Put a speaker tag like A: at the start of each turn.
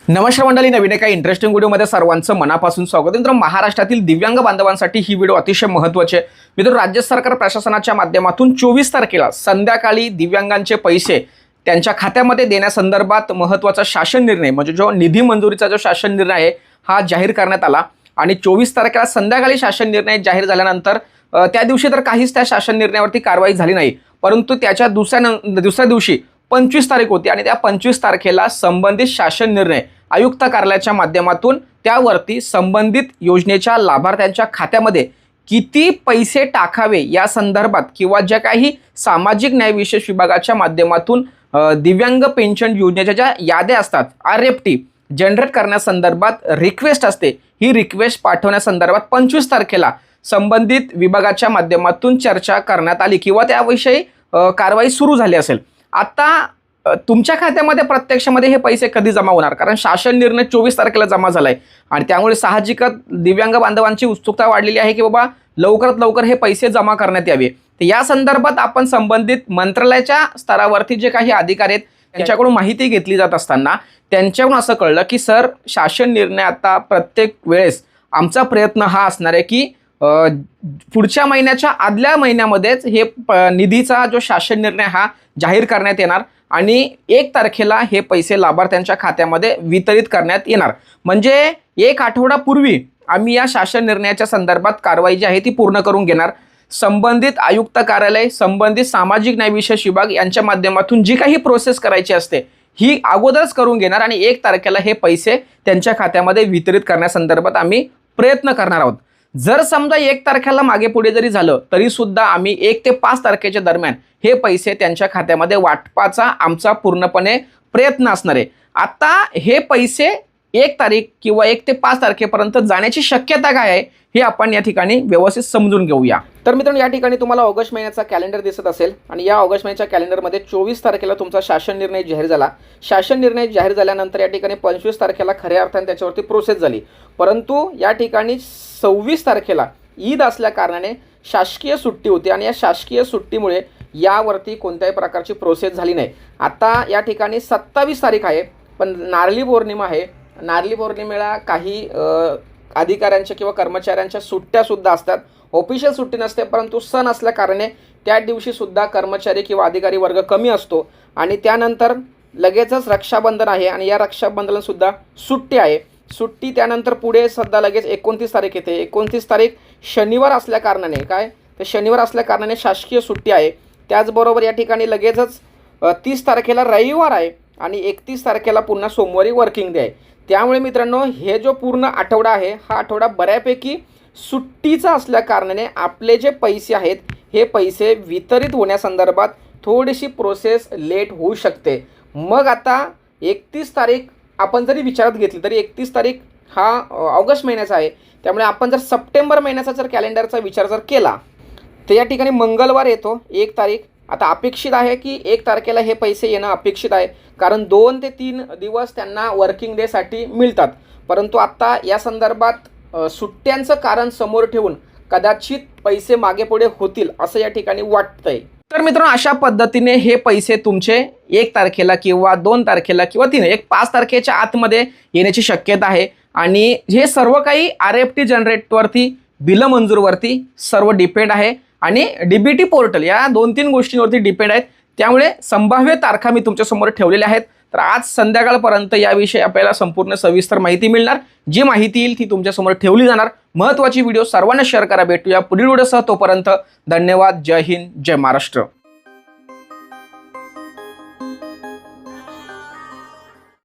A: नमस्कार मंडळी, नवीन एका इंटरेस्टिंग व्हिडिओमध्ये सर्वांचं मनापासून स्वागत आहे। मित्र, महाराष्ट्रातील दिव्यांग बांधवांसाठी ही व्हिडिओ अतिशय महत्त्वाची आहे। मित्र, राज्य सरकार प्रशासनाच्या माध्यमातून 24 तारखेला संध्याकाळी दिव्यांगांचे पैसे त्यांच्या खात्यामध्ये देण्यासंदर्भात महत्त्वाचा शासन निर्णय म्हणजे जो निधी मंजुरीचा जो शासन निर्णय आहे हा जाहीर करण्यात आला। आणि 24 तारखेला संध्याकाळी शासन निर्णय जाहीर झाल्यानंतर त्या दिवशी तर काहीच त्या शासन निर्णयावरती कारवाई झाली नाही, परंतु त्याच्या दुसऱ्या दिवशी 25 तारीख होती आणि त्या 25 तारखेला संबंधित शासन निर्णय आयुक्त कार्यालयाच्या माध्यमातून त्यावरती संबंधित योजनेच्या लाभार्थ्यांच्या खात्यामध्ये किती पैसे टाकावे या संदर्भात किंवा ज्या काही सामाजिक न्याय विशेष विभागाच्या माध्यमातून दिव्यांग पेन्शन योजनेच्या ज्या याद्या असतात RFT जनरेट करण्यासंदर्भात रिक्वेस्ट असते, ही रिक्वेस्ट पाठवण्यासंदर्भात 25 तारखेला संबंधित विभागाच्या माध्यमातून चर्चा करण्यात आली किंवा त्याविषयी कारवाई सुरू झाली असेल। आता तुमच्या खात्यामध्ये प्रत्यक्षामध्ये हे पैसे कधी जमा होणार, कारण शासन निर्णय 24 तारखेला जमा झालाय आणि त्यामुळे साहजिकच दिव्यांग बांधवांची उत्सुकता वाढलेली आहे की बाबा लवकरात लवकर हे पैसे जमा करण्यात यावे। तर या संदर्भात आपण संबंधित मंत्रालयाच्या स्तरावरती जे काही अधिकारी आहेत त्यांच्याकडून माहिती घेतली जात असताना त्यांच्याकडून असं कळलं की सर, शासन निर्णय आता प्रत्येक वेळेस आमचा प्रयत्न हा असणार आहे की पुढच्या महिन्याच्या आदल्या महिन्यामध्येच हे निधीचा जो शासन निर्णय हा जाहीर करण्यात येणार आणि 1 तारखेला हे पैसे लाभार्थ्यांच्या खात्यामध्ये वितरित करण्यात येणार। म्हणजे 1 आठवडापूर्वी आम्ही या शासन निर्णयाच्या संदर्भात कारवाई जी आहे ती पूर्ण करून घेणार। संबंधित आयुक्त कार्यालय, संबंधित सामाजिक न्याय विशेष विभाग यांच्या माध्यमातून जी काही प्रोसेस करायची असते ही अगोदरच करून घेणार आणि 1 तारखेला हे पैसे त्यांच्या खात्यामध्ये वितरित करण्यासंदर्भात आम्ही प्रयत्न करणार आहोत। जर समजा 1 तारखेला मागे पुढे जरी झालं तरी सुद्धा आम्ही 1 ते 5 तारखेच्या दरम्यान हे पैसे त्यांच्या खात्यामध्ये वाटपाचा आमचा पूर्णपणे प्रयत्न असणार आहे। आता हे पैसे 1 तारीख किंवा 1 ते 5 तारखेपर्यंत जाण्याची शक्यता काय आहे हे आपण या ठिकाणी व्यवस्थित समजून घेऊया। तर मित्रांनो, या ठिकाणी तुम्हाला ऑगस्ट महिन्याचा कॅलेंडर दिसत असेल आणि या ऑगस्ट महिन्याच्या कॅलेंडरमध्ये 24 तारखेला तुमचा शासन निर्णय जाहीर झाला। शासन निर्णय जाहीर झाल्यानंतर या ठिकाणी 25 तारखेला खऱ्या अर्थाने त्याच्यावरती प्रोसेस झाली, परंतु या ठिकाणी 26 तारखेला ईद असल्या कारणाने शासकीय सुट्टी होती आणि या शासकीय सुट्टीमुळे यावरती कोणत्याही प्रकारची प्रोसेस झाली नाही। आता या ठिकाणी 27 तारीख आहे, पण नारळी पौर्णिमा आहे। नारळी पौर्णिमेला काही अधिकाऱ्यांच्या किंवा कर्मचाऱ्यांच्या सुट्ट्यासुद्धा असतात, ऑफिशियल सुट्टी नसते, परंतु सण असल्या कारणाने त्या दिवशी सुद्धा कर्मचारी किंवा अधिकारी वर्ग कमी असतो। आणि त्यानंतर लगेचच रक्षाबंधन आहे आणि या रक्षाबंधनाला सुद्धा सुट्टी आहे। सुट्टी त्यानंतर पुढे सध्या लगेच 29 तारीख येते। 29 तारीख शनिवार असल्या कारणाने तर शनिवार असल्या कारणाने शासकीय सुट्टी आहे। त्याचबरोबर या ठिकाणी लगेचच 30 तारखेला रविवार आहे आणि 31 तारखेला पुन्हा सोमवारी वर्किंग डे आहे। त्यामुळे मित्रांनो, हे जो पूर्ण आठवडा आहे हा आठवडा बऱ्यापैकी सुट्टीचा असल्या कारणाने आपले जे पैसे आहेत हे पैसे वितरित होण्यासंदर्भात थोडीशी प्रोसेस लेट होऊ शकते। मग आता 31 तारीख आपण जरी विचारात घेतली तरी 31 तारीख हा ऑगस्ट महिन्याचा आहे, त्यामुळे आपण जर सप्टेंबर महिन्याचा जर कॅलेंडरचा विचार जर केला तर या ठिकाणी मंगळवार येतो 1 तारीख। आता अपेक्षित आहे की 1 तारखेला हे पैसे येणं अपेक्षित आहे, कारण 2 ते 3 दिवस त्यांना वर्किंग डेसाठी मिळतात, परंतु आता या संदर्भात सुट्ट्यांचं कारण समोर ठेवून कदाचित पैसे मागे पुढे होतील असं या ठिकाणी वाटतंय। तर मित्रांनो, अशा पद्धतीने हे पैसे तुमचे 1 तारखेला किंवा 2 तारखेला किंवा 5 तारखेच्या आतमध्ये येण्याची शक्यता आहे। आणि हे सर्व काही RFT जनरेटवरती, बिल मंजूरवरती सर्व डिपेंड आहे आणि DBT पोर्टल या 2-3 गोष्टींवरती डिपेंड आहेत। त्यामुळे संभाव्य तारखा मी तुमच्यासमोर ठेवलेल्या आहेत। तर आज संध्याकाळपर्यंत याविषयी आपल्याला संपूर्ण सविस्तर माहिती मिळणार। जी माहिती येईल ती तुमच्यासमोर ठेवली जाणार। महत्त्वाची व्हिडिओ सर्वांना शेअर करा। भेटूया पुढील व्हिडिओसह, तोपर्यंत धन्यवाद। जय हिंद, जय महाराष्ट्र।